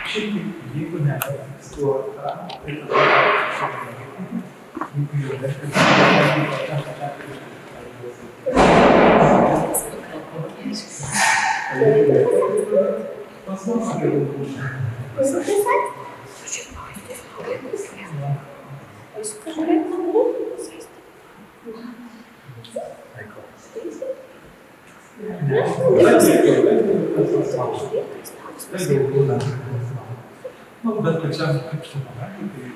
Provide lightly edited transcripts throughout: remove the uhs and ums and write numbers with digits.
Šiaip, jeigu ne, egzistuoja, tai tada jeigu jau vertės, bet pačiam kaip šitą momentą, tai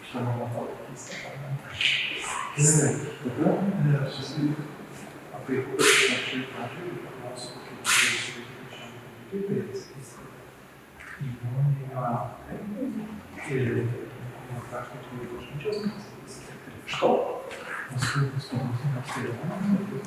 šitą momentą keista. Gerai, tada aš esu apie kurį panašiai pradžiai ir paklausiu, kokie tai įmonėje ir krašto žmonių bažnyčios, nes iš to, mes turime skonusime apsiribojimus,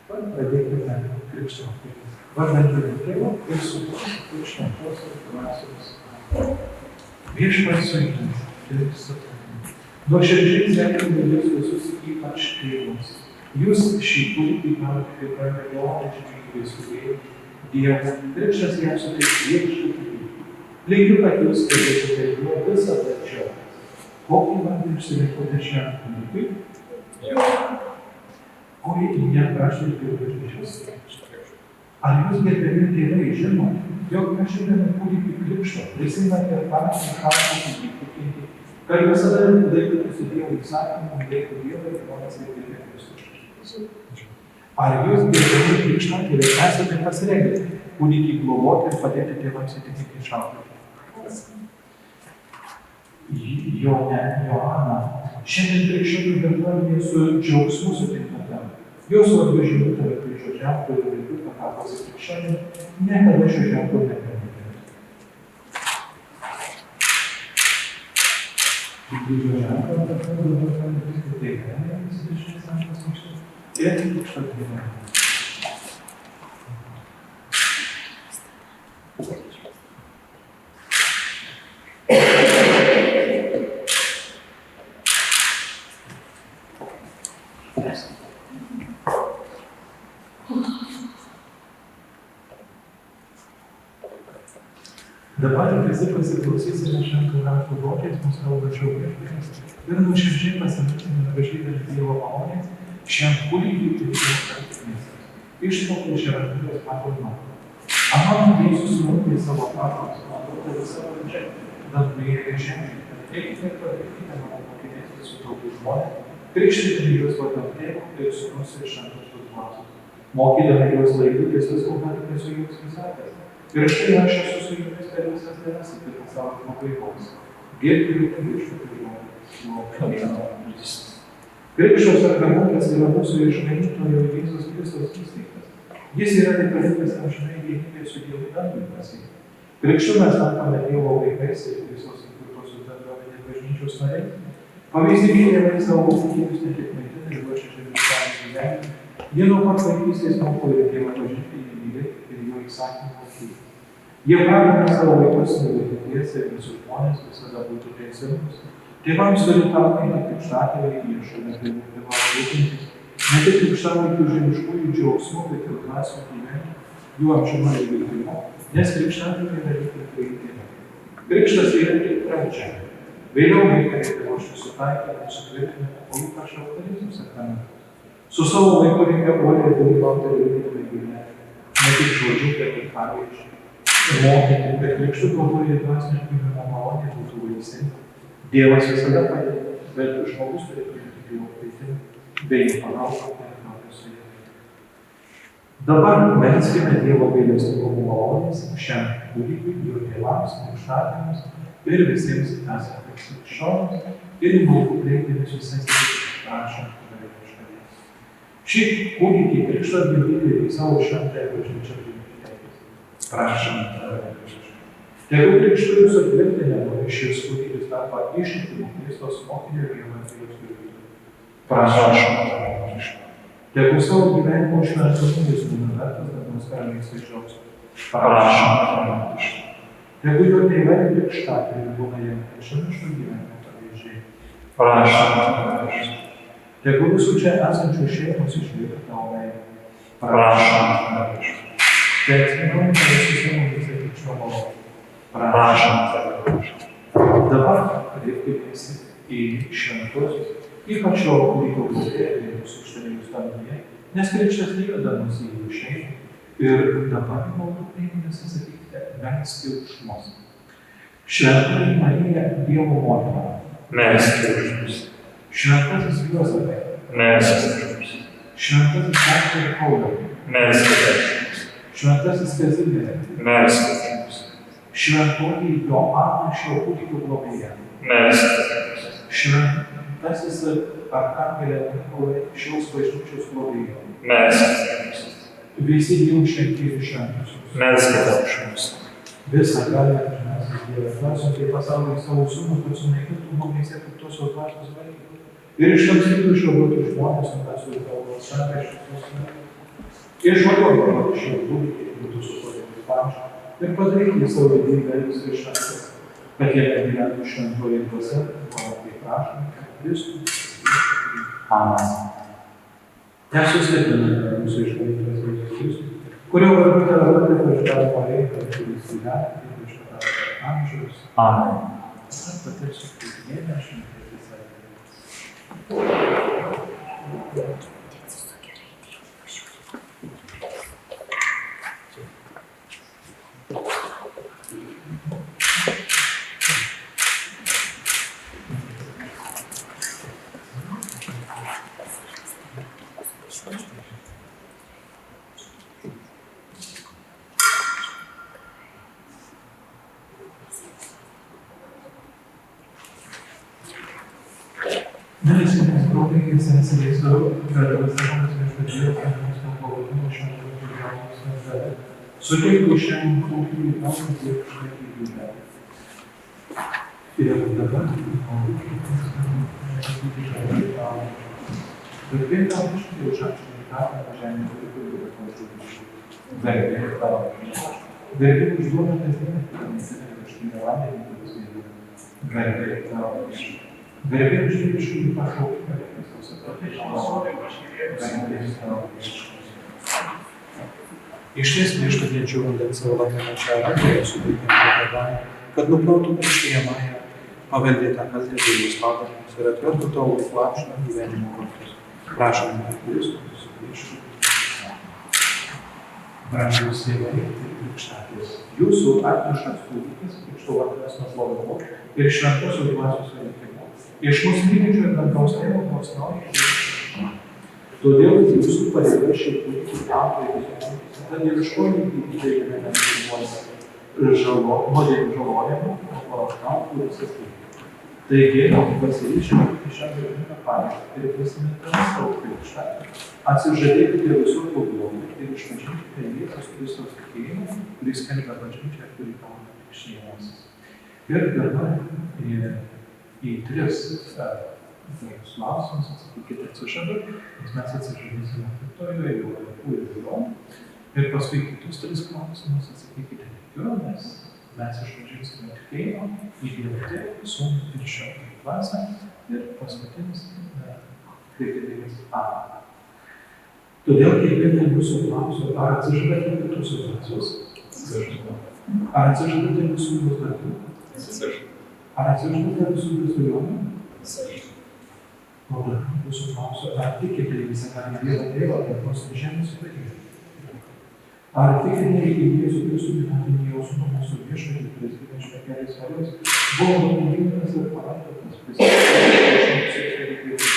pradėkime krikšto. Vardantį tėvą ir suprasti šventosios dvasios. Viešpats su jumis, Kristus. Nuoširdžiai sveikinu jūs visus, ypač tėvus. Jūs šį kūdikį matote pragaliojančią žygės kūrėjų Dievą. Krikštas jam suteiks dievišką gyvybę. Linkiu, kad jūs galėsite juo visada džiaugtis. Kokį vardą išsirinkote šiam kūdikiui? Kurį neprašė Dievo bažnyčios? Ar jūs, gerbiami tėvai, žinote, jog prašydami kūdikį krikšto, prisiimate patį šaltą kūdikį, kad visada laikytųsi Dievo įsakymų, mylėtų Dievą ir žmones mylėti Kristų? Ar jūs, gerbiami krikštatėviai, esate pasirengę kūdikį globoti ir padėti tėvams įtikinti šaltą? Joana, šiandien krikščionių bendruomenė su džiaugsmu sutinka. Jos vardu žinutė apie šio ženklo ir vaikų pakapos krikščionių niekada šio ženklo nepamatė. Grįžo ženklą, bet dabar kalbėti tai galėjimas iš šis amžiaus anksčiau. Ir krikšto gyvenimą. Dabar visi pasiklausysime šventų raštų žodžiais, mus kalbančio viešpaties ir nuoširdžiai pasirinkime prašydami Dievo malonės šiam kūdikiui ir Dievo karalystės. Ištraukų iš Evangelijos pagal Matą. Anot Jėzus smūgė savo pažadus, duota visa valdžia, danguje ir žemėje, kad eikite ir padarykite mano mokiniais visų tautų žmonės, krikštydami juos vardan Tėvo ir Sūnaus ir Šventosios dvasios, mokydami juos laikytis visko, ką tik esu jums įsakęs. Ir štai aš esu su jumis per visas dienas iki pasaulio pabaigos. Girdite viešpaties žodį. Krikšto sakramentas yra mūsų išganytojo Jėzaus Kristaus įsteigtas. Jis yra reikalingas amžinai vienybei su Dievu danguje pasiekti. Krikštu mes tampame Dievo vaikais ir visos įkurtosios bendruomenės bažnyčios nariais. Pavyzdiniai tėvai savo mokinius ne tik maitina ir ruošia žemiškajam gyvenimui. Jie nuo pat vaikystės moko ir Dievą pažinti, jį mylėti ir jo įsakymų laikyti. Jie ragina savo vaikus mylėti tiesą ir visus žmonės visada būti teisingus. Tėvams turi tarnauti krikštatėviai, jie šalia tėvų privalo rūpintis ne tik krikštatėvių žemiškųjų džiaugsmų, bet ir dvasinių gyvenimų, jų amžinųjų viltimo, nes krikštatėviai yra tik tėvai. Krikštas yra tik pradžia. Vėliau vaikai ruošti sutaikymą, sutvirtinimą, o ypač eucharistijos sakramentus. Su savo vaiku reikia uoliai dalyvauti religinėme gyvenime, ne tik žodžiu, bet ir pavyzdžiu. Mokyti, kad krikštų kalboje dvasinio gimimo malonė būtų vaisinga. Dievas visada padeda, bet žmogus turi priimti Dievo kvietimą bei pagalbą bendrauti su juo. Dabar melskime Dievo gailestingumo malonės šiam kūdikiui, jo tėvams, krikštatėviams ir visiems esantiems krikščionims ir į maldą kreipdami visais prašant viešpaties. Šį kūdikį krikštą gimdyti į savo šventąją bažnyčią. Prašant viešpaties. Tegu krikštu jūsų tvirtinimo šis kūdikis tampa ištikimu Kristaus mokinio ir Evangelijos liudytoju. Prašom. Tegu savo gyvenimo šventumus būna vertas dangaus karalystės džiaugsmo. Prašom. Tegu jo tėvai krikštatėviai būna jam krikščioniško gyvenimo pavyzdžiai. Prašom. Tegu visų čia esančių šeimos išlieka tavo meilė. Prašom. Te atsinaujinti visus sąmonės krikščionio malonę. Prašom. Dabar kreipkimės į šventuosius, ypač jo kūrybo globėją ir mūsų ištarėjus danguje, nes krikštas įveda mus į jų šeimą. Ir dabar maldų priemonės sakykite, melskite už mus. Šventoji Marija, Dievo motina. Melskite už mus. Šventasis Juozapai. Melskite už mus. Šventasis Petrai Pauliau. Melskite už mus. Šventasis Kazimierė. Melskite už mus. Šventoji Joana šio kūdikio globėja. Melskite už mus. Šventasis Arkangelė Nikolai šios bažnyčios globėjo. Melskite už mus. Visi Dievo šventieji šventusius. Melskite už mus. Visą galime žiniasklaidos Dievą, atsiunti į pasaulį savo sūnų, kad sunaikintų mumyse piktosios dvasios valgį. Ir išlakstytų išvaduotų žmonės, o mes su tavo šventąjį išvaduotų šio kūdikį, būtų suformuoti pačią ir padaryti savo vidinį elgesį ir šventą, kad jie gyventų šventoje dvasia, mano tai prašome, Kristų. Amen. Nesusitviname mūsų išvalytas Jėzus Kristus, kurio vardu tave vardu pažadavo reikia, kuris gyvena ir išpatavo amžiaus. Amen. Aš patirsiu kiekvieną šimtą visą. Medicinos broliai seseriai su Lietuvos viešpaties mūsų pavadinimu šventų gyvenimo šventę. Suteiktų šiandien kūriniui gaunant ir išlaikyti gyvenimą. Ir dabar bet vien tau iškėliau šakšinį kartą žemės kuriuo pažiūrėjau. Garbė tavo. Garbė užduoda kasdieną, kad nesėdė vandenį, kuris vėliau. Garbė tavo. Garbė už dieviškųjų pašaukimą, Kristus atratė Išties viešpatiečių vandens savo labiausią rankoje suteikiant pagalbą, kad nuplautų neišėjamąją paveldėtą kaltę Dievos padarinius ir atvertų tavo laipsnio gyvenimo vartus. Prašome Kristus viešpatie. Brangus tėvai ir krikštatės, jūsų atneštas kūdikis, krikšto vardas nuo šlovinimo ir šventosios dvasios veikimo. Iš mūsų mylinčio ir dangaus tėvo pasaulyje. Todėl jūsų pareiga šį kūdikį auklėti, kad dieviškoji gyvybė jame nesusimuoja nuodėmių žalojimo, o palaukau, kuris atsakyti. Taigi, pasiryšime šią galimybę paaiškinti ir prisiminti savo krikštą. Atsižadėkite visur pablogį ir išpažinkite Jėzaus Kristaus tikėjimą, kuris skelbia bažnyčią, kuri gauna krikštijimasis. Ir dabar į tris klausimus atsakykite atsižadat, nes mes atsižadėsime Viktorijoje, jo vaikų ir vėliau. Ir paskui kitus tris klausimus atsakykite tikiu, nes mes išpažinsime tikėjimą į Dievą Tėvą, Sūnų ir Šventąją Dvasią. Ir paskutinis kreipėtės Amen. Todėl kiekvieną jūsų klausiu, ar atsižadate kitus dvasios? Ar atsižadate visų jūsų darbų? Ar atsižadate visų jūsų jonių? O dabar jūsų klausiu, ar tikite į visagalį Dievą Tėvą, dangaus ir žemės sudėjimą? Ar tikite į Jėzų Kristų gyventinį jausmą mūsų viešpatį, kuris gyvena šventelės keliais, buvo nuodėmingas ir palaidotas, prisikėlęs iš mirties?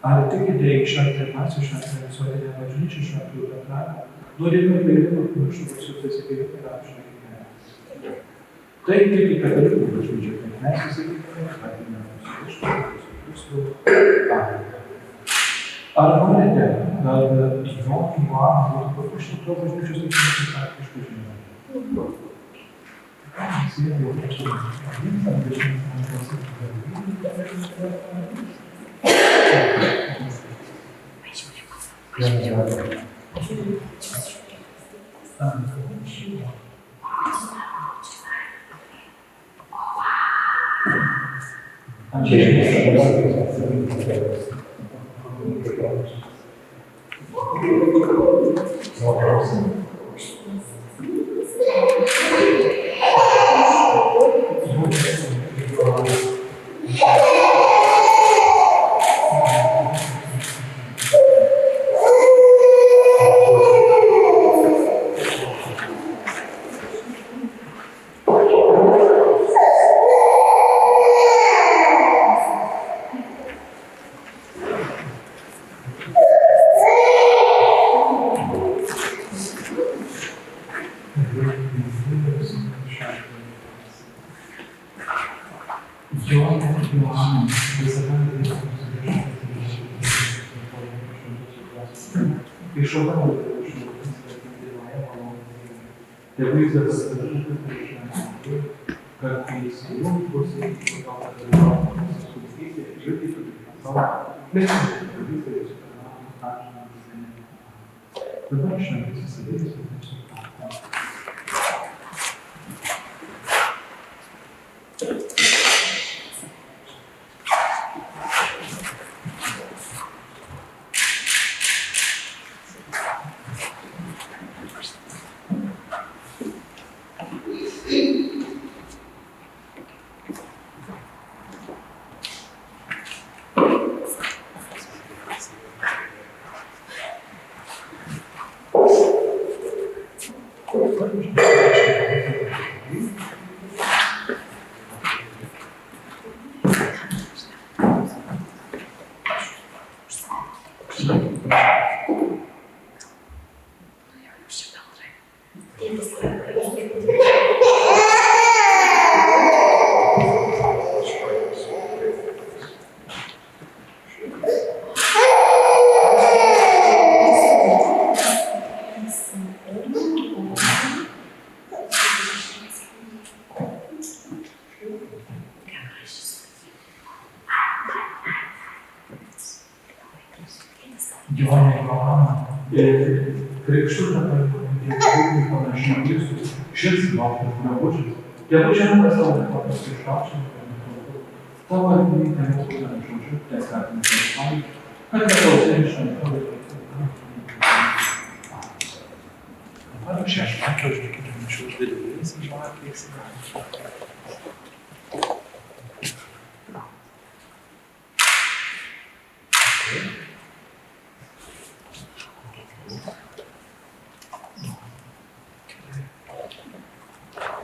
Ar tikite į šventąją dvasią, šventąją visuotinę bažnyčią, šventųjų bendravimą, nuodėmių atleidimą, pamirštų visų prisikėlimą ir amžinąjį gyvenimą? Tai tikite katalikų bažnyčią, kaip mes įsakykime, patyrime mūsų viešpatį, Kristų. Amen. Ar norite, kad Jonui Joanui būtų paprašyti to bažnyčios įsitikti išpažinimą? Sėdė jau prieš tai.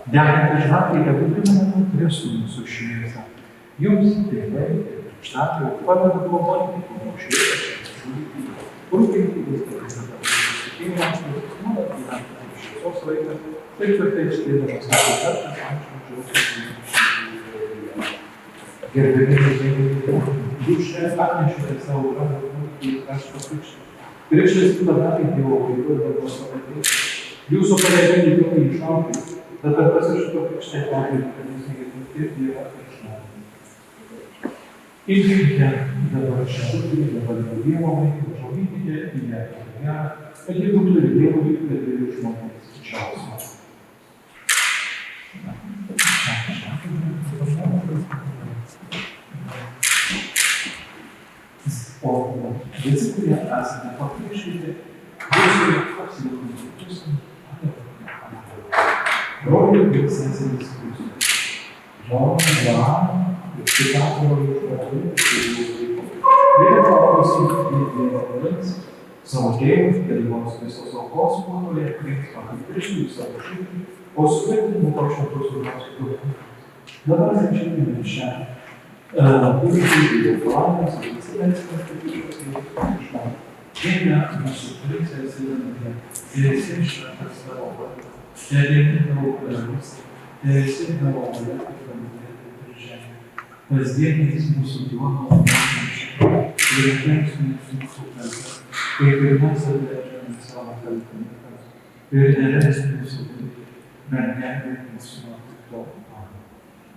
Degantys žvakiai tebūdina Kristų mūsų šviesą. Jums, tėvai, krikštatėviai, padeda globoti tikėjimo šviesą, rūpintis tikėjimas, nuolat gyventi šviesos laikas, taip tvirtai skleidamas savo kartas, Gerbėmiai, jūs šiandien atnešite savo ranką į krašto krikštą. Krikštas labiausiai Dievo vaikų ir Dievo savaitės. Jūsų pareiga Dievui išaugti, tada kas iš to krikšte perėti, kad jūs negirdite Dievą krikštą. Imkite dabar šiandien, dabar Dievo vaikų, žaukite į ją, kad jie būtų ir Dievo vaikų, ir Dievo žmonės didžiausias. O visi, kurie esate pakrikštyti, Jėzuje apsilankyti Kristų, broliai ir seserys Kristus. Žmonės, ir kitas broliai žmonių, kurie parodos į Dievo vandens, savo tėvus, dalyvaus visos aukos puotoje, priims pagal Kristų į savo širdį, o sutvirtinimu pašventos Dievo turtų. Dabar atšilkime šią Dievo palaimos ir įsileisime Kristus. Viena mūsų Kristus įsileidė, ir esi šventas tavo vardas, ir esi tavo karalystė, ir esi tavo valia, kaip danguose, taip ir žemėje. Kasdieniais mūsų duonos duok ir atleisk mūsų kaltes, kaip ir mes atleidžiame savo kaltininkams, ir neleisk mūsų kaltės, bet gelbėk mus nuo pikto.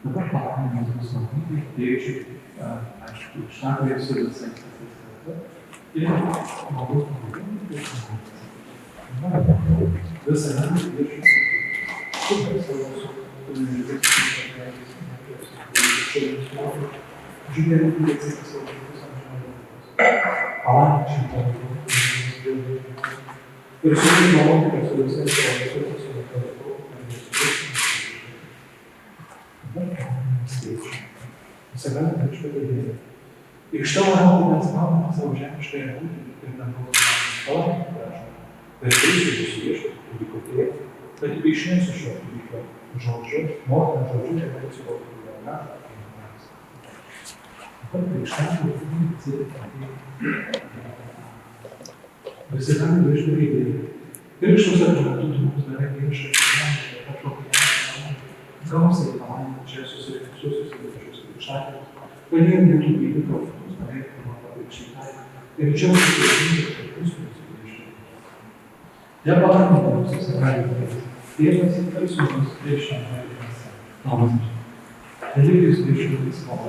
Dabar palaimintas bus matyti, tėčiui, aišku, šnakoje su visais. Ir žmogus Visą dieną iš tavo rankų mes gauname savo žemiškąją būtį ir dangaus istoriją gražą. Per Kristus viešpatį kūdikio tėvą, kad išnesu šio kūdikio žodžiu, motina žodžiu, ir veiksiu po kūdikio gražą. Dabar prieštarų visi gali išdaryti. Krikštus atrodytų mums beveik viešą gyvenimą, kažkokį gausiai pamanį čia susirinkusius krikštatėlius, kad jie būtų gyvi kartus, beveik pirmą krikštatėlį. Ir čia užsikrėtinti kartus susikrikštatėlius. Nepalankite mums susikrėtinti. Tėvas ir sūnus ir šventąją dvasią. Amen. Religijos viešutis savo.